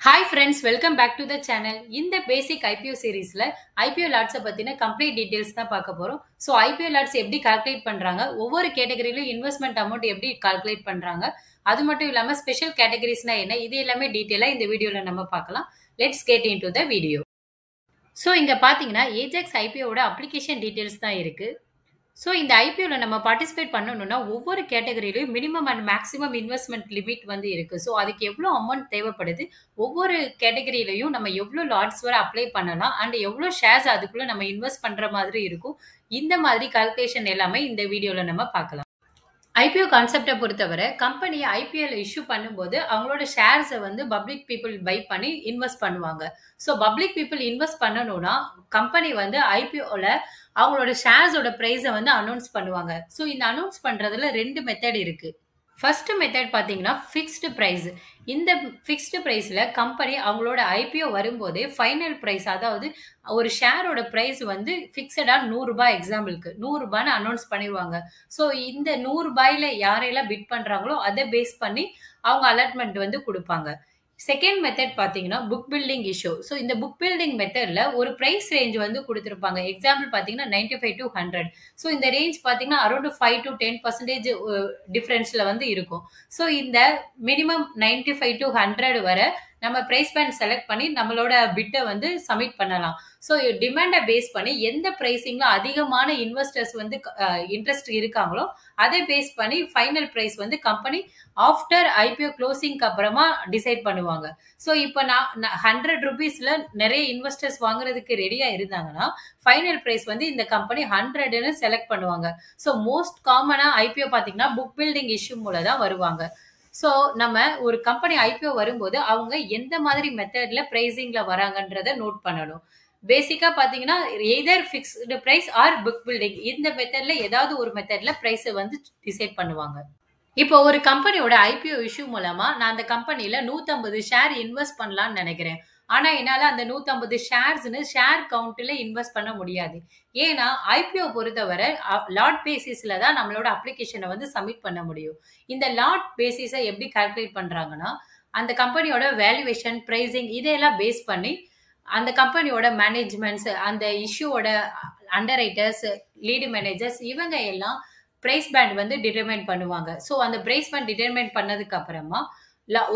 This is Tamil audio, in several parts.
Hi friends, welcome back to the channel. இந்த பேசிக் IPO சீரிஸ்ல IPO லாட்ஸை பத்தின கம்ப்ளீட் டீடைல்ஸ் தான் பார்க்க போறோம். ஸோ IPO லாட்ஸ் எப்படி கால்குலேட் பண்றாங்க, ஒவ்வொரு கேட்டகரியிலும் இன்வெஸ்ட்மெண்ட் அமௌண்ட் எப்படி கால்குலேட் பண்றாங்க, அது மட்டும் இல்லாம ஸ்பெஷல் கேட்டகரிஸ்னா என்ன, இது எல்லாமே டீட்டெயிலா இந்த வீடியோல நம்ம பார்க்கலாம். Let's get into the video. So இங்க பாத்தீங்கன்னா ஏஜெக்ஸ் ஐபிஓட அப்ளிகேஷன் டீடைல்ஸ் தான் இருக்கு. ஸோ இந்த ஐபிஓல நம்ம பார்ட்டிசிபேட் பண்ணணும்னா ஒவ்வொரு கேட்டகரியிலையும் minimum and maximum investment limit வந்து இருக்கு. ஸோ அதுக்கு எவ்வளோ அமௌண்ட் தேவைப்படுது, ஒவ்வொரு கேட்டகரியிலையும் நம்ம எவ்வளோ லாட்ஸ் வரை அப்ளை பண்ணலாம் அண்ட் எவ்வளோ ஷேர்ஸ் அதுக்குள்ள நம்ம இன்வெஸ்ட் பண்ற மாதிரி இருக்கும், இந்த மாதிரி கால்குலேஷன் எல்லாமே இந்த வீடியோல நம்ம பார்க்கலாம். ஐபிஓ கான்செப்டை பொறுத்தவரை கம்பெனி ஐபிஎல் இஷ்யூ பண்ணும்போது அவங்களோட ஷேர்ஸை வந்து பப்ளிக் பீப்புள் பை பண்ணி இன்வெஸ்ட் பண்ணுவாங்க. ஸோ பப்ளிக் பீப்புள் இன்வெஸ்ட் பண்ணணும்னா கம்பெனி வந்து ஐபிஓல அவங்களோட ஷேர்ஸோட ப்ரைஸை வந்து அனௌன்ஸ் பண்ணுவாங்க. ஸோ இந்த அனௌன்ஸ் பண்றதுல ரெண்டு மெத்தட் இருக்கு. ஃபர்ஸ்ட் மெத்தட் பார்த்தீங்கன்னா ஃபிக்ஸ்டு ப்ரைஸ். இந்த ஃபிக்ஸ்டு ப்ரைஸில் கம்பெனி அவங்களோட ஐபிஓ வரும்போதே ஃபைனல் ப்ரைஸ், அதாவது ஒரு ஷேரோட ப்ரைஸ் வந்து ஃபிக்ஸடாக ₹100 எக்ஸாம்பிளுக்கு ₹100 அனௌன்ஸ் பண்ணிடுவாங்க. ஸோ இந்த ₹100 யாரெல்லாம் பிட் பண்ணுறாங்களோ அதை பேஸ் பண்ணி அவங்க அலாட்மெண்ட் வந்து கொடுப்பாங்க. செகண்ட் மெத்தட் பார்த்தீங்கன்னா புக் பில்டிங் இஷ்யூ. ஸோ இந்த புக் பில்டிங் மெத்தட்ல ஒரு பிரைஸ் ரேஞ்ச் வந்து கொடுத்துருப்பாங்க. எக்ஸாம்பிள் பார்த்தீங்கன்னா 95 to 100. ஸோ இந்த ரேஞ்ச் பார்த்தீங்கன்னா அரௌண்ட் 5 to 10% டிஃபரன்ஸ்ல வந்து இருக்கும். ஸோ இந்த மினிமம் 95 to 100 வரை நம்ம பிரைஸ் பேண்ட் செலக்ட் பண்ணி நம்மளோட பிட்டை வந்து சப்மிட் பண்ணலாம். ஸோ டிமாண்டை பேஸ் பண்ணி எந்த பிரைசிங்ல அதிகமான இன்வெஸ்டர்ஸ் வந்து இன்ட்ரெஸ்ட் இருக்காங்களோ அதை பேஸ் பண்ணி ஃபைனல் பிரைஸ் வந்து கம்பெனி ஆஃப்டர் ஐபிஓ க்ளோசிங்க்கு அப்புறமா டிசைட் பண்ணுவாங்க. ஸோ இப்போ நான் ₹100 நிறைய இன்வெஸ்டர்ஸ் வாங்குறதுக்கு ரெடியா இருந்தாங்கன்னா ஃபைனல் பிரைஸ் வந்து இந்த கம்பெனி 100ன்னு செலக்ட் பண்ணுவாங்க. ஸோ மோஸ்ட் காமனா ஐபிஓ பார்த்தீங்கன்னா புக் பில்டிங் இஷ்யூ மூலம் தான் வருவாங்க. ஸோ நம்ம ஒரு கம்பெனி ஐபிஓ வரும்போது அவங்க எந்த மாதிரி மெத்தட்ல பிரைசிங்ல வராங்கன்றத நோட் பண்ணணும். பேசிக்கா பாத்தீங்கன்னா either fixed price or book building, இந்த மெத்தட்ல ஏதாவது ஒரு மெத்தட்ல பிரைஸை வந்து டிசைட் பண்ணுவாங்க. இப்போ ஒரு கம்பெனியோட ஐபிஓ இஷ்யூ மூலமா நான் அந்த கம்பெனில 150 ஷேர் இன்வெஸ்ட் பண்ணலாம்னு நினைக்கிறேன். ஆனா என்னால அந்த 150 ஷேர்ஸ்னு ஷேர் கவுண்ட்ல இன்வெஸ்ட் பண்ண முடியாது. ஏன்னா ஐபிஓ பொறுத்தவரை லாட் பேசிஸ்ல தான் நம்மளோட அப்ளிகேஷனை வந்து சப்மிட் பண்ண முடியும். இந்த லாட் பேசிஸை எப்படி கால்குலேட் பண்றாங்கன்னா அந்த கம்பெனியோட வேல்யூவேஷன், பிரைசிங் இதையெல்லாம் பேஸ் பண்ணி அந்த கம்பெனியோட மேனேஜ்மெண்ட்ஸ், அந்த இஷ்யூவோட அண்டர் ரைட்டர்ஸ், லீடு மேனேஜர்ஸ் இவங்க எல்லாம் பிரைஸ் பேண்ட் வந்து டிட்டர்மைன் பண்ணுவாங்க. ஸோ அந்த பிரைஸ் பேண்ட் டிட்டர்மைன் பண்ணதுக்கு அப்புறமா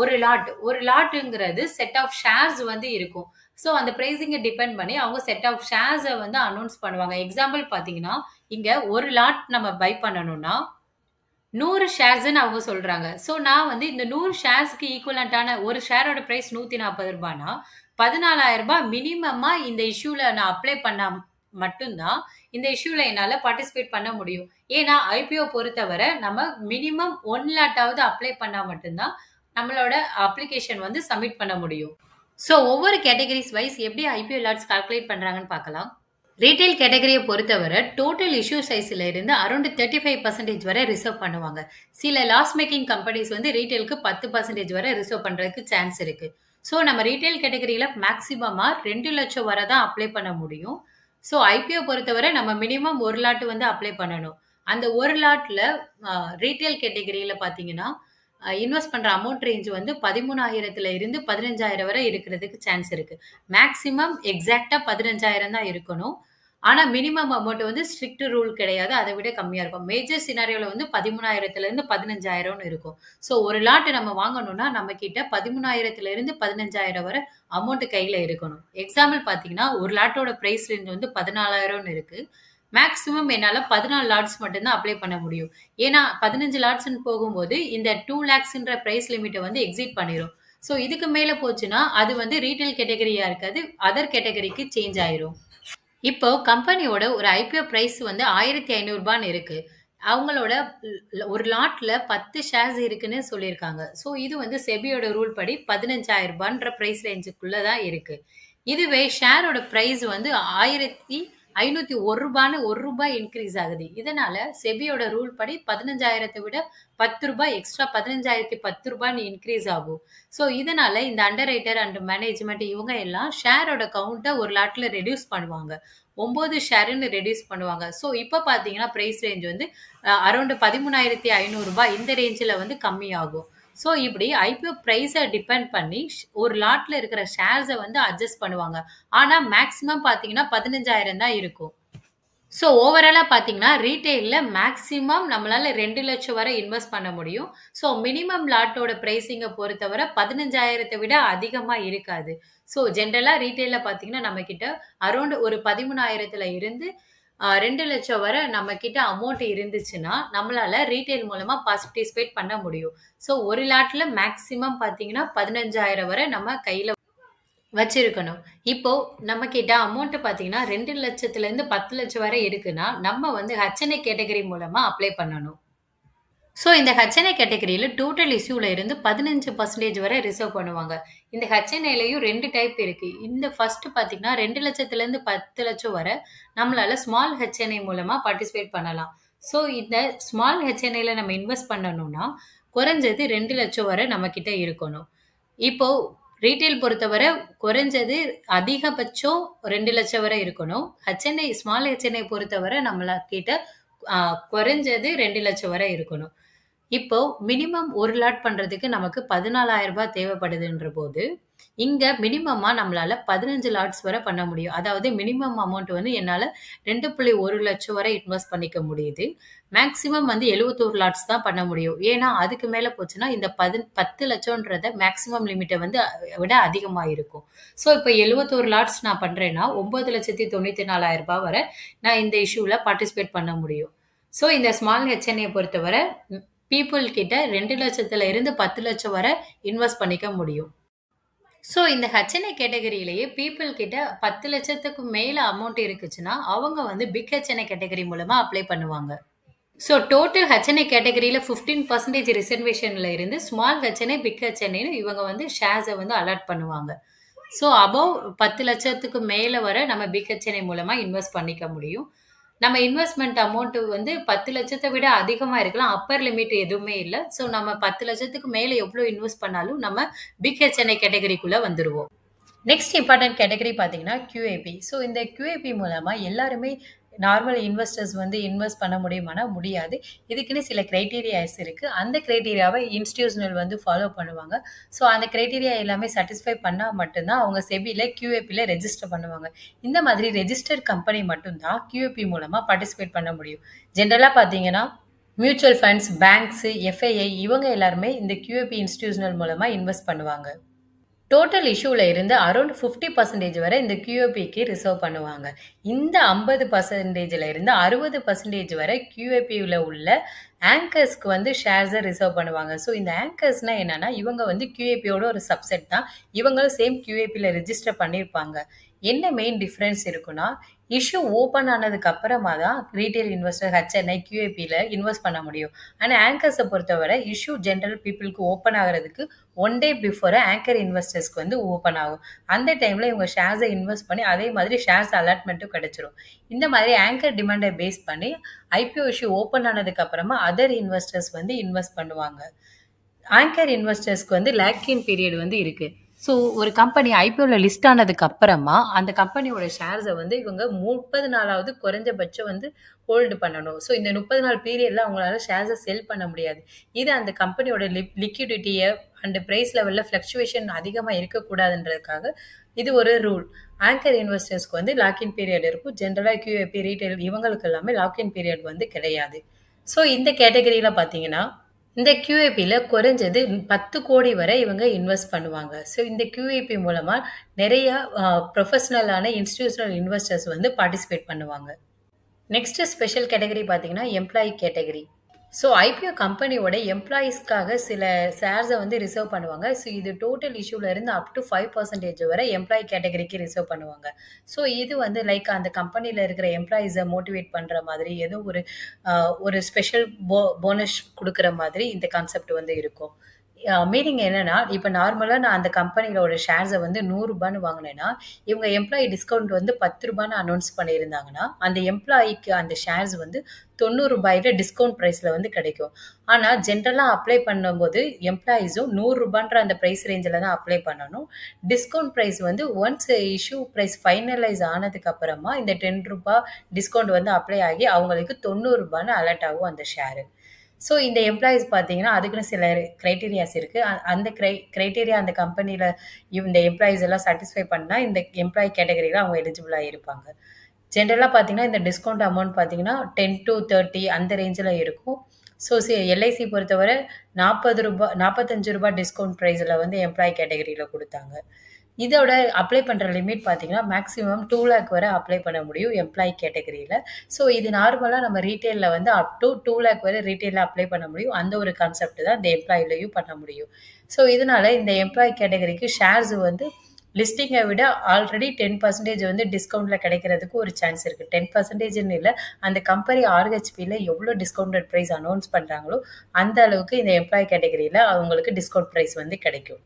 ஒரு லாட்டுங்கிறது செட் ஆஃப் ஷேர்ஸ் வந்து இருக்கும். ஸோ அந்த பிரைசிங்கை டிபெண்ட் பண்ணி அவங்க செட் ஆஃப் ஷேர்ஸை வந்து அனௌன்ஸ் பண்ணுவாங்க. எக்ஸாம்பிள் பார்த்தீங்கன்னா இங்க ஒரு லாட் நம்ம பை பண்ணணும்னா 100 ஷேர்ஸ்ன்னு அவங்க சொல்றாங்க. ஸோ நான் வந்து இந்த 100 ஷேர்ஸ்க்கு ஈக்குவலண்டான ஒரு ஷேரோட பிரைஸ் ₹140னா ₹14,000 மினிமமா இந்த இஷ்யூல நான் அப்ளை பண்ணா மட்டும்தான் இந்த இஷ்யூல என்னால பார்ட்டிசிபேட் பண்ண முடியும். ஏன்னா ஐபிஓ பொறுத்தவரை நம்ம மினிமம் 1 லாட்டாவது அப்ளை பண்ணா மட்டும்தான் நம்மளோட அப்ளிகேஷன் வந்து சப்மிட் பண்ண முடியும். ஸோ ஒவ்வொரு கேட்டகரிஸ் வைஸ் எப்படி ஐபிஓ லாட்ஸ் கால்குலேட் பண்றாங்கன்னு பார்க்கலாம். ரீட்டைல் கேட்டகரியை பொறுத்தவரை டோட்டல் இஷ்யூ சைஸ்ல இருந்து அரௌண்ட் 35% வரை ரிசர்வ் பண்ணுவாங்க. சில லாஸ் மேக்கிங் கம்பெனிஸ் வந்து ரீட்டைலுக்கு 10% வரை ரிசர்வ் பண்றதுக்கு சான்ஸ் இருக்கு. ஸோ நம்ம ரீட்டைல் கேட்டகரியில மேக்சிமமா 2 லட்சம் வரை தான் அப்ளை பண்ண முடியும். ஸோ ஐபிஓ பொறுத்தவரை நம்ம மினிமம் ஒரு லாட் வந்து அப்ளை பண்ணணும். அந்த ஒரு லாட்ல ரீட்டைல் கேட்டகரியில பாத்தீங்கன்னா இன்வெஸ்ட் பண்ற அமௌண்ட் ரேஞ்ச் வந்து 13,000 இருந்து 15,000 வரை இருக்கிறதுக்கு சான்ஸ் இருக்கு. மேக்சிமம் எக்ஸாக்டா 15,000 தான் இருக்கணும். ஆனா மினிமம் அமௌண்ட் வந்து ஸ்ட்ரிக்ட் ரூல் கிடையாது, அதை விட கம்மியா இருக்கும். மேஜர் சினாரியோல வந்து 13,000 இருந்து 15,000 இருக்கும். ஸோ ஒரு லாட் நம்ம வாங்கணும்னா நம்ம கிட்ட 13,000 இருந்து 15,000 வரை அமௌண்ட் கையில இருக்கணும். எக்ஸாம்பிள் பாத்தீங்கன்னா ஒரு லாட்டோட பிரைஸ் ரேஞ்ச் வந்து 14,000 இருக்கு. மேக்ஸிமம் என்னால 14 லாட்ஸ் மட்டும்தான் அப்ளை பண்ண முடியும். ஏன்னா 15 லாட்ஸ்ன்னு போகும்போது இந்த 2 lakhsன்ற பிரைஸ் லிமிட்டை வந்து எக்ஸிட் பண்ணிரும். ஸோ இதுக்கு மேல போச்சுன்னா அது வந்து ரீட்டைல் கேட்டகரியா இருக்காது, அதர் கேட்டகரிக்கு சேஞ்ச் ஆயிரும். இப்போ கம்பெனியோட ஒரு ஐபிஓ பிரைஸ் வந்து ₹1,500 இருக்கு. அவங்களோட ஒரு லாட்ல 10 ஷேர்ஸ் இருக்குன்னு சொல்லியிருக்காங்க. ஸோ இது வந்து செபியோட ரூல் படி ₹15,000 பிரைஸ் ரேஞ்சுக்குள்ளதான் இருக்கு. இதுவே ஷேரோட பிரைஸ் வந்து ₹1,501 ₹1 இன்க்ரீஸ் ஆகுது. இதனால செபியோட ரூல் படி 15,000 விட ₹10 எக்ஸ்ட்ரா ₹15,010 இன்க்ரீஸ் ஆகும். ஸோ இதனால இந்த அண்டர் ரைட்டர் அண்ட் மேனேஜ்மெண்ட் இவங்க எல்லாம் ஷேரோட கவுண்ட்டை ஒரு லாட்ல ரெடியூஸ் பண்ணுவாங்க. 9 ஷேர்ன்னு ரெடியூஸ் பண்ணுவாங்க. ஸோ இப்போ பார்த்தீங்கன்னா பிரைஸ் ரேஞ்ச் வந்து அரௌண்ட் ₹13,500 இந்த ரேஞ்சில் வந்து கம்மியாகும். ஸோ இப்படி ஐபிஓ பிரைஸை டிபெண்ட் பண்ணி ஒரு லாட்ல இருக்கிற ஷேர்ஸை வந்து அட்ஜஸ்ட் பண்ணுவாங்க. ஆனா மேக்ஸிமம் பார்த்தீங்கன்னா 15,000 தான் இருக்கும். ஸோ ஓவராலா பார்த்தீங்கன்னா, ரீட்டெயில்ல மேக்ஸிமம் நம்மளால 2,00,000 வரை இன்வெஸ்ட் பண்ண முடியும். ஸோ மினிமம் லாட்டோட பிரைசிங்க பொறுத்தவரை 15,000 விட அதிகமா இருக்காது. ஸோ ஜென்ரலா ரீட்டெயில்ல பார்த்தீங்கன்னா, நம்மகிட்ட அரவுண்ட் ஒரு 13,000 இருந்து 2,00,000 வரை நம்மகிட்ட அமௌண்ட் இருந்துச்சுன்னா, நம்மளால ரீட்டெயில் மூலமா பார்ட்டிசிபேட் பண்ண முடியும். ஸோ ஒரு லாட்ல மேக்ஸிமம் பார்த்தீங்கன்னா, 15,000 வரை நம்ம கையில வச்சிருக்கணும். இப்போ நம்மகிட்ட அமௌண்ட் பார்த்தீங்கன்னா, 2,00,000லேருந்து 10,00,000 வரை இருக்குன்னா, நம்ம வந்து ஹெச்என்ஐ கேட்டகரி மூலமா அப்ளை பண்ணணும். ஸோ இந்த ஹெச்என்ஐ கேட்டகரியில டோட்டல் இஷ்யூல இருந்து 15% வரை ரிசர்வ் பண்ணுவாங்க. இந்த ஹெச்என்ஐலயும் 2 டைப் இருக்கு. இந்த ஃபர்ஸ்ட் பார்த்தீங்கன்னா, 2,00,000லேருந்து 10,00,000 வரை நம்மளால ஸ்மால் ஹெச்என்ஐ மூலமா பார்ட்டிசிபேட் பண்ணலாம். ஸோ இந்த ஸ்மால் ஹெச்என்ஐல நம்ம இன்வெஸ்ட் பண்ணணும்னா, குறைஞ்சது 2,00,000 வரை நம்மகிட்ட இருக்கணும். இப்போ ரீட்டெயில் பொறுத்தவரை குறைஞ்சது அதிகபட்சம் 2,00,000 வரை இருக்கணும். ஹெச்என்ஐ ஸ்மால் ஹெச்என்ஐ பொறுத்தவரை நம்மள கிட்ட குறைஞ்சது 2,00,000 வரை இருக்கணும். இப்போ மினிமம் ஒரு லாட் பண்றதுக்கு நமக்கு 14,000 தேவைப்படுதுன்ற போது, இங்க மினிமமா நம்மளால 15 லாட்ஸ் வரை பண்ண முடியும். அதாவது மினிமம் அமௌண்ட் வந்து என்னால 2.1 லட்சம் வரை இன்வெஸ்ட் பண்ணிக்க முடியுது. மேக்ஸிமம் வந்து 71 லாட்ஸ் தான் பண்ண முடியும். ஏன்னா அதுக்கு மேல போச்சுன்னா இந்த 10 லட்சம்ன்றத மேக்ஸிமம் லிமிட்ட வந்து விட அதிகமா இருக்கும். ஸோ இப்ப 71 லாட்ஸ் நான் பண்றேன்னா 9,94,000 வரை நான் இந்த இஷ்யூல பார்ட்டிசிபேட் பண்ண முடியும். ஸோ இந்த ஸ்மால் ஹெச்என்ஐ பொறுத்தவரை பீப்புள் கிட்ட 2,00,000 இருந்து 10,00,000 வரை இன்வெஸ்ட் பண்ணிக்க முடியும். ஸோ இந்த ஹெச்என்ஐ கேட்டகரியிலேயே பீப்புள் கிட்ட 10,00,000க்கு மேல அமௌண்ட் இருக்குச்சுன்னா, அவங்க வந்து பிக் ஹெச்என்ஐ கேட்டகரி மூலமா அப்ளை பண்ணுவாங்க. ஸோ டோட்டல் ஹெச்என்ஐ கேட்டகரியில 15% ரிசர்வேஷன்ல இருந்து ஸ்மால் ஹெச்என்ஐ, பிக் ஹெச்என்ஐன்னு இவங்க வந்து ஷேர்ஸை வந்து அலாட் பண்ணுவாங்க. ஸோ அபவ் 10,00,000க்கு மேல வரை நம்ம பிக் ஹெச்என்ஐ மூலமா இன்வெஸ்ட் பண்ணிக்க முடியும். நம்ம இன்வெஸ்ட்மெண்ட் அமௌண்ட் வந்து 10,00,000 விட அதிகமா இருக்கலாம். அப்பர் லிமிட் எதுவுமே இல்ல. ஸோ நம்ம 10,00,000க்கு மேல எவ்வளோ இன்வெஸ்ட் பண்ணாலும் நம்ம பிக் ஹெச்என்ஐ கேட்டகரிக்குள்ள வந்துருவோம். நெக்ஸ்ட் இம்பார்ட்டன்ட் கேட்டகரி பார்த்தீங்கன்னா QAP. ஸோ இந்த QAP மூலமா எல்லாருமே நார்மல் இன்வெஸ்டர்ஸ் வந்து இன்வெஸ்ட் பண்ண முடியுமானா முடியாது. இதுக்குன்னு சில கிரைட்டீரியாஸ் இருக்கு. அந்த கிரைட்டீரியாவை இன்ஸ்டிடியூஷனல் வந்து ஃபாலோ பண்ணுவாங்க. ஸோ அந்த கிரைட்டீரியா எல்லாமே சாட்டிஸ்ஃபை பண்ணா மட்டும்தான் அவங்க செபில QAPல ரெஜிஸ்டர் பண்ணுவாங்க. இந்த மாதிரி ரெஜிஸ்டர்ட் கம்பெனி மட்டும்தான் QAP மூலமா பார்ட்டிசிபேட் பண்ண முடியும். ஜென்ரலா பார்த்தீங்கன்னா மியூச்சுவல் ஃபண்ட்ஸ், பேங்க்ஸ், FII இவங்க எல்லாருமே இந்த QAP இன்ஸ்டிடியூஷனல் மூலமா இன்வெஸ்ட் பண்ணுவாங்க. டோட்டல் இஷ்யூல இருந்து அரௌண்ட் 50% வரை இந்த QAPக்கு ரிசர்வ் பண்ணுவாங்க. இந்த 50%ல இருந்து 60% வரை QAPல உள்ள ஆங்கர்ஸ்க்கு வந்து ஷேர்ஸை ரிசர்வ் பண்ணுவாங்க. ஸோ இந்த ஆங்கர்ஸ்னா என்னன்னா, இவங்க வந்து QAPயோட ஒரு சப்செட் தான். இவங்களும் சேம் QAPல ரெஜிஸ்டர் பண்ணியிருப்பாங்க. என்ன மெயின் டிஃப்ரென்ஸ் இருக்குன்னா, இஷ்யூ ஓப்பன் ஆனதுக்கு அப்புறமா தான் ரீட்டைல் இன்வெஸ்டர் ஹெச்என்ஐ QAPல இன்வெஸ்ட் பண்ண முடியும். ஆனால் ஆங்கர்ஸை பொறுத்தவரை இஷ்யூ ஜென்ரல் பீப்புளுக்கு ஓப்பன் ஆகிறதுக்கு 1 டே பிஃபோர் ஆங்கர் இன்வெஸ்டர்ஸ்க்கு வந்து ஓப்பன் ஆகும். அந்த டைம்ல இவங்க ஷேர்ஸை இன்வெஸ்ட் பண்ணி அதே மாதிரி ஷேர்ஸ் அலாட்மெண்ட்டும் கிடைச்சிரும். இந்த மாதிரி ஆங்கர் டிமாண்டை பேஸ் பண்ணி IPO இஷ்யூ ஓப்பன் ஆனதுக்கு அப்புறமா அதர் இன்வெஸ்டர்ஸ் வந்து இன்வெஸ்ட் பண்ணுவாங்க. ஆங்கர் இன்வெஸ்டர்ஸ்க்கு வந்து லாக்-இன் பீரியட் வந்து இருக்கு. ஸோ ஒரு கம்பெனி IPOல லிஸ்ட் ஆனதுக்கு அப்புறமா அந்த கம்பெனியோட ஷேர்ஸை வந்து இவங்க 30 நாளாவது குறைஞ்சபட்சம் வந்து ஹோல்டு பண்ணணும். ஸோ இந்த 30 நாள் பீரியட்ல அவங்களால ஷேர்ஸை செல் பண்ண முடியாது. இது அந்த கம்பெனியோட லிக்விடிட்டியை அண்ட் பிரைஸ் லெவலில் ஃப்ளக்சுவேஷன் அதிகமாக இருக்கக்கூடாதுன்றதுக்காக இது ஒரு ரூல். ஆங்கர் இன்வெஸ்டர்ஸ்க்கு வந்து லாக்-இன் பீரியட் இருக்கும். ஜென்ரலாக QAP, ரீட்டைல் இவங்களுக்கு எல்லாமே லாக்-இன் பீரியட் வந்து கிடையாது. ஸோ இந்த கேட்டகரியில் பார்த்தீங்கன்னா இந்த QAPல குறைஞ்சது 10 கோடி வரை இவங்க இன்வெஸ்ட் பண்ணுவாங்க. ஸோ இந்த QAP மூலமா நிறைய ப்ரொஃபஷனலான இன்ஸ்டிடியூஷனல் இன்வெஸ்டர்ஸ் வந்து பார்ட்டிசிபேட் பண்ணுவாங்க. நெக்ஸ்ட் ஸ்பெஷல் கேட்டகரி பார்த்தீங்கன்னா எம்ப்ளாயி கேட்டகரி. ஸோ IPO கம்பெனியோட எம்ப்ளாயீஸ்க்காக சில ஷேர்ஸை வந்து ரிசர்வ் பண்ணுவாங்க. ஸோ இது டோட்டல் இஷ்யூல இருந்து அப் டு 5% வரை எம்ப்ளாயி கேட்டகரிக்கு ரிசர்வ் பண்ணுவாங்க. ஸோ இது வந்து லைக் அந்த கம்பெனியில் இருக்கிற எம்ப்ளாயீஸை மோட்டிவேட் பண்ணுற மாதிரி ஏதோ ஒரு ஸ்பெஷல் போனஸ் கொடுக்குற மாதிரி இந்த கான்செப்ட் வந்து இருக்கும். மீனிங் என்னன்னா, இப்போ நார்மலாக நான் அந்த கம்பெனியோட ஷேர்ஸை வந்து 100 ரூபான்னு வாங்கினேன்னா, இவங்க எம்ப்ளாயி டிஸ்கவுண்ட் வந்து 10 ரூபான்னு அனௌன்ஸ் பண்ணியிருந்தாங்கன்னா, அந்த எம்ப்ளாயிக்கு அந்த ஷேர்ஸ் வந்து 90 ரூபாயில டிஸ்கவுண்ட் ப்ரைஸில் வந்து கிடைக்கும். ஆனால் ஜென்ரலாக அப்ளை பண்ணும்போது எம்ப்ளாயீஸும் 100 ரூபான்ற அந்த ப்ரைஸ் ரேஞ்சில் தான் அப்ளை பண்ணணும். டிஸ்கவுண்ட் ப்ரைஸ் வந்து ஒன்ஸ் இஷ்யூ ப்ரைஸ் ஃபைனலைஸ் ஆனதுக்கு அப்புறமா இந்த 10 ரூபா டிஸ்கவுண்ட் வந்து அப்ளை ஆகி அவங்களுக்கு 90 ரூபான்னு அலர்ட் ஆகும் அந்த ஷேரு. ஸோ இந்த எம்ப்ளாயீஸ் பார்த்தீங்கன்னா, அதுக்குன்னு சில கிரைட்டீரியாஸ் இருக்கு. அந்த கிரைட்டீரியா அந்த கம்பெனில இந்த எம்ப்ளாயீஸ் எல்லாம் சாட்டிஸ்ஃபை பண்ணா, இந்த எம்ப்ளாயி கேட்டகரில அவங்க எலிஜிபிளா இருப்பாங்க. ஜென்ரலா பார்த்தீங்கன்னா, இந்த டிஸ்கவுண்ட் அமௌண்ட் பார்த்தீங்கன்னா, 10-30 அந்த ரேஞ்சில இருக்கும். ஸோ எல்ஐசி பொறுத்தவரை ரூ. 40 ரூ. 45 டிஸ்கவுண்ட் பிரைஸ்ல வந்து எம்ப்ளாயி கேட்டகரில குடுத்தாங்க. இதோட அப்ளை பண்ற லிமிட் பார்த்தீங்கன்னா, மேக்ஸிமம் 2,00,000 வரை அப்ளை பண்ண முடியும் எம்ப்ளாயி கேட்டகரில. ஸோ இது நார்மலா நம்ம ரீட்டெயில்ல வந்து அப் டூ 2,00,000 வரை ரீட்டெயில்ல அப்ளை பண்ண முடியும். அந்த ஒரு கான்செப்ட் தான் இந்த எம்ப்ளாயிலயும் பண்ண முடியும். ஸோ இதனால இந்த எம்ப்ளாயி கேட்டகரிக்கு ஷேர்ஸ் வந்து லிஸ்டிங்கை விட ஆல்ரெடி 10% வந்து டிஸ்கவுண்ட்ல கிடைக்கிறதுக்கு ஒரு சான்ஸ் இருக்கு. 10%ன்னு இல்ல, அந்த கம்பெனி ஆர்ஹெச்பில எவ்வளோ டிஸ்கவுண்டட் பிரைஸ் அனௌன்ஸ் பண்றாங்களோ அந்த அளவுக்கு இந்த எம்ப்ளாயி கேட்டகரியில அவங்களுக்கு டிஸ்கவுண்ட் பிரைஸ் வந்து கிடைக்கும்.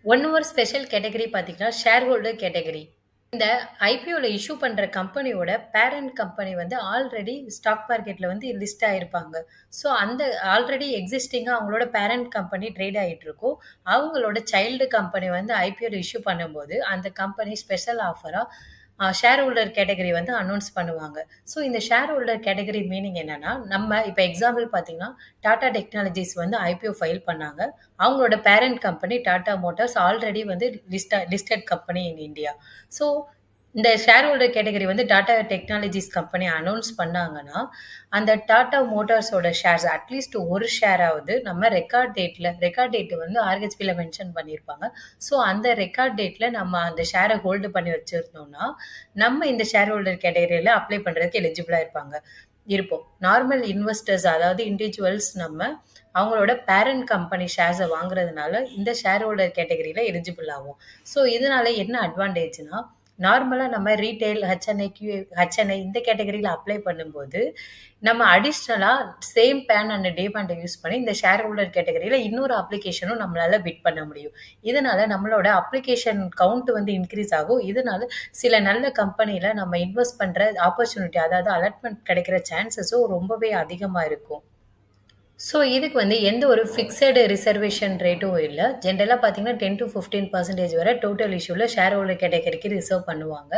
ஒன் மோர் ஸ்பெஷல் கேட்டகரி பார்த்தீங்கன்னா, ஷேர் ஹோல்டர் கேட்டகரி. இந்த ஐபிஓல இஷ்யூ பண்ற கம்பெனியோட பேரண்ட் கம்பெனி வந்து ஆல்ரெடி ஸ்டாக் மார்க்கெட்ல வந்து லிஸ்ட் ஆயிருப்பாங்க. ஸோ அந்த ஆல்ரெடி எக்ஸிஸ்டிங்கா அவங்களோட பேரண்ட் கம்பெனி ட்ரேட் ஆயிட்டு இருக்கும். அவங்களோட சைல்டு கம்பெனி வந்து ஐபிஓல இஷ்யூ பண்ணும்போது அந்த கம்பெனி ஸ்பெஷல் ஆஃபரா ஷேர் ஹோல்டர் கேட்டகரி வந்து அனௌன்ஸ் பண்ணுவாங்க. ஸோ இந்த ஷேர் ஹோல்டர் கேட்டகரி மீனிங் என்னன்னா, நம்ம இப்போ எக்ஸாம்பிள் பார்த்தீங்கன்னா, டாடா டெக்னாலஜிஸ் வந்து ஐபிஓ ஃபைல் பண்ணாங்க. அவங்களோட parent company Tata Motors already வந்து listed company in India. So இந்த ஷேர் ஹோல்டர் கேட்டகரி வந்து டாடா டெக்னாலஜிஸ் கம்பெனி அனௌன்ஸ் பண்ணாங்கன்னா, அந்த டாடா மோட்டார்ஸோட ஷேர்ஸ் அட்லீஸ்ட் ஒரு ஷேராவது நம்ம ரெக்கார்ட் டேட் வந்து ஆர்ஹெச்பில மென்ஷன் பண்ணியிருப்பாங்க. ஸோ அந்த ரெக்கார்ட் டேட்ல நம்ம அந்த ஷேரை ஹோல்டு பண்ணி வச்சிருந்தோம்னா, நம்ம இந்த ஷேர் ஹோல்டர் கேட்டகரியில அப்ளை பண்றதுக்கு எலிஜிபிளா இருப்போம். நார்மல் இன்வெஸ்டர்ஸ் அதாவது இண்டிவிஜுவல்ஸ் நம்ம அவங்களோட பேரண்ட் கம்பெனி ஷேர்ஸை வாங்குறதுனால இந்த ஷேர் ஹோல்டர் கேட்டகரியில எலிஜிபிள் ஆகும். ஸோ இதனால என்ன அட்வான்டேஜ்னா, நார்மலா நம்ம ரீட்டெயில், ஹெச்என்ஐ இந்த கேட்டகரியில அப்ளை பண்ணும்போது, நம்ம அடிஷ்னலா சேம் பேன் அண்ட் டேபாண்டை யூஸ் பண்ணி இந்த ஷேர் ஹோல்டர் கேட்டகரியில இன்னொரு அப்ளிகேஷனும் நம்மளால பிட் பண்ண முடியும். இதனால நம்மளோட அப்ளிகேஷன் கவுண்ட் வந்து இன்க்ரீஸ் ஆகும். இதனால சில நல்ல கம்பெனில நம்ம இன்வெஸ்ட் பண்ற ஆப்பர்ச்சுனிட்டி அதாவது அலாட்மெண்ட் கிடைக்கிற சான்சஸும் ரொம்பவே அதிகமா இருக்கும். ஸோ இதுக்கு வந்து எந்த ஒரு ஃபிக்ஸடு ரிசர்வேஷன் ரேட்டும் இல்ல. ஜென்ரலா பார்த்தீங்கன்னா 10-15% வரை டோட்டல் இஷ்யூல ஷேர் ஹோல்டர் கேட்டகரிக்கு ரிசர்வ் பண்ணுவாங்க.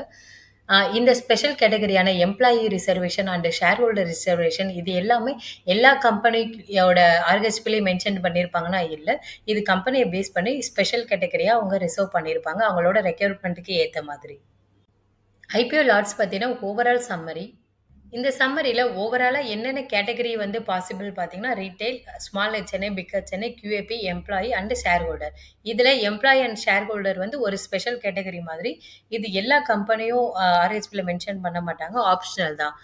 இந்த ஸ்பெஷல் கேட்டகரியான employee reservation and share holder reservation இது எல்லாமே எல்லா கம்பெனியோட ஆர்ஹெச்பிலையும் மென்ஷன் பண்ணியிருப்பாங்கன்னா இல்ல. இது கம்பெனியை பேஸ் பண்ணி ஸ்பெஷல் கேட்டகரியா அவங்க ரிசர்வ் பண்ணியிருப்பாங்க அவங்களோட ரெக்யர்மெண்ட்டுக்கு ஏத்த மாதிரி. ஐபிஓ லாட்ஸ் பத்தின ஓவரால் சம்மரி. இந்த சம்மரியில ஓவராலா என்னென்ன கேட்டகரி வந்து பாசிபிள் பார்த்தீங்கன்னா, retail, small HNI, big HNI, QIB, employee and share holder. இதுல எம்ப்ளாயி அண்ட் ஷேர் ஹோல்டர் வந்து ஒரு ஸ்பெஷல் கேட்டகரி மாதிரி. இது எல்லா கம்பெனியும் ஆர்ஹெச்பில மென்ஷன் பண்ண மாட்டாங்க. ஆப்ஷனல் தான்.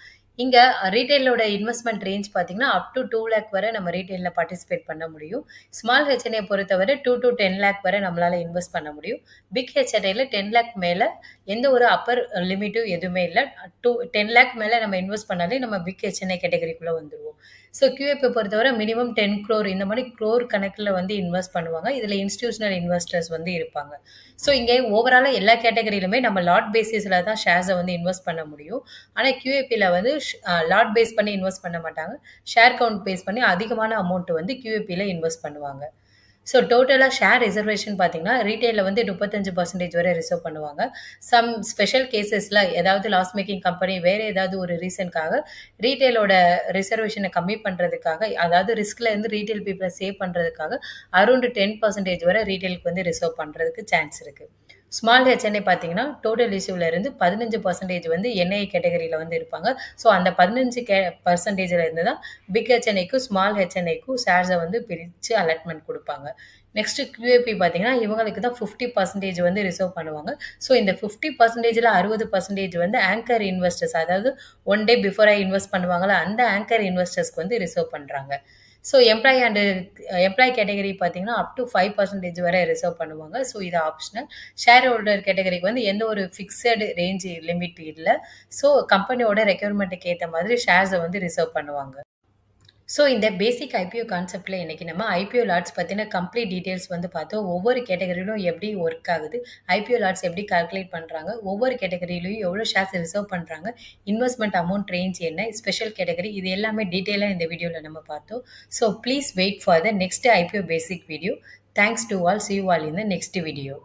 இங்க ரீட்டெயிலோட இன்வெஸ்ட்மெண்ட் ரேஞ்ச் பார்த்தீங்கன்னா, அப் டு 2,00,000 வரை நம்ம ரீட்டெயில்ல பார்ட்டிசிபேட் பண்ண முடியும். ஸ்மால் ஹெச்என்ஐ பொறுத்தவரை 2-10,00,000 வரை நம்மளால இன்வெஸ்ட் பண்ண முடியும். பிக் ஹெச்என்ஐல 10,00,000 மேல எந்த ஒரு அப்பர் லிமிட்டும் எதுவுமே இல்ல. 10,00,000 மேல நம்ம இன்வெஸ்ட் பண்ணாலே நம்ம பிக் ஹெச்என்ஐ கேட்டகரிக்குள்ள வந்துருவோம். ஸோ கியூஏபி பொறுத்தவரை மினிமம் 10 crore இந்த மாதிரி crore கணக்குல வந்து இன்வெஸ்ட் பண்ணுவாங்க. இதுல இன்ஸ்டிடியூஷனல் இன்வெஸ்டர்ஸ் வந்து இருப்பாங்க. ஸோ இங்க ஓவராலா எல்லா கேட்டகரியிலுமே நம்ம லாட் பேசிஸ்ல தான் ஷேர்ஸை வந்து இன்வெஸ்ட் பண்ண முடியும். ஆனா கியூஏபில வந்து லாட் பேஸ் பண்ணி இன்வெஸ்ட் பண்ண மாட்டாங்க. ஷேர் கவுண்ட் பேஸ் பண்ணி அதிகமான அமௌண்ட் வந்து கியூஏபில இன்வெஸ்ட் பண்ணுவாங்க. ஸோ டோட்டலா ஷேர் ரிசர்வேஷன் பார்த்தீங்கன்னா, ரீட்டெயில்ல வந்து 35% வரை ரிசர்வ் பண்ணுவாங்க. சம் ஸ்பெஷல் கேசஸ்ல ஏதாவது லாஸ் மேக்கிங் கம்பெனி வேற ஏதாவது ஒரு ரீசனுக்காக ரீட்டெயிலோட ரிசர்வேஷனை கம்மி பண்றதுக்காக, அதாவது ரிஸ்க்ல இருந்து ரீட்டெயில் பீப்புளை சேவ் பண்றதுக்காக அரௌண்ட் 10% வரை ரீட்டெயிலுக்கு வந்து ரிசர்வ் பண்றதுக்கு சான்ஸ் இருக்கு. ஸ்மால் ஹெச்என்ஐ பார்த்தீங்கன்னா, டோட்டல் இஷ்யூல இருந்து 15% வந்து என்ஐ கேட்டகரியில வந்து இருப்பாங்க. ஸோ அந்த 15% இருந்து தான் பிக் ஹெச்என்ஐக்கும் ஸ்மால் ஹெச்என்ஐக்கும் ஷேர்ஸை வந்து பிரித்து அலாட்மெண்ட் கொடுப்பாங்க. நெக்ஸ்ட் கியூஏபி பார்த்தீங்கன்னா, இவங்களுக்கு தான் 50% வந்து ரிசர்வ் பண்ணுவாங்க. ஸோ இந்த 50%ல 60% வந்து ஆங்கர் இன்வெஸ்டர்ஸ், அதாவது ஒன் டே பிஃபோரா இன்வெஸ்ட் பண்ணுவாங்களா அந்த ஆங்கர் இன்வெஸ்டர்ஸ்க்கு வந்து ரிசர்வ் பண்றாங்க. ஸோ எம்ப்ளாயி கேட்டகரி பார்த்தீங்கன்னா, அப் டு 5% வரை ரிசர்வ் பண்ணுவாங்க. ஸோ இது ஆப்ஷனல். ஷேர் ஹோல்டர் கேட்டகரிக்கு வந்து எந்த ஒரு ஃபிக்ஸடு ரேஞ்ச் லிமிட் இல்லை. ஸோ கம்பெனியோட ரெக்யர்மெண்ட்டுக்கு ஏற்ற மாதிரி ஷேர்ஸை வந்து ரிசர்வ் பண்ணுவாங்க. ஸோ இந்த பேசிக் ஐபிஓ கான்செப்ட்ல இன்னைக்கு நம்ம ஐபிஓ லாட்ஸ் பத்தின கம்ப்ளீட் டீடைல்ஸ் வந்து பார்த்தோம். ஒவ்வொரு கேட்டகரியிலும் எப்படி ஒர்க் ஆகுது, ஐபிஓ லாட்ஸ் எப்படி கால்குலேட் பண்றாங்க, ஒவ்வொரு கேட்டகரியிலையும் எவ்வளோ ஷேர்ஸ் ரிசர்வ் பண்றாங்க, இன்வெஸ்ட்மெண்ட் அமௌண்ட் ரேஞ்ச் என்ன, ஸ்பெஷல் கேட்டகரி, இது எல்லாமே டீடைலா இந்த வீடியோல நம்ம பார்த்தோம். So please wait for the next IPO basic video. Thanks to all. See you all in the next video.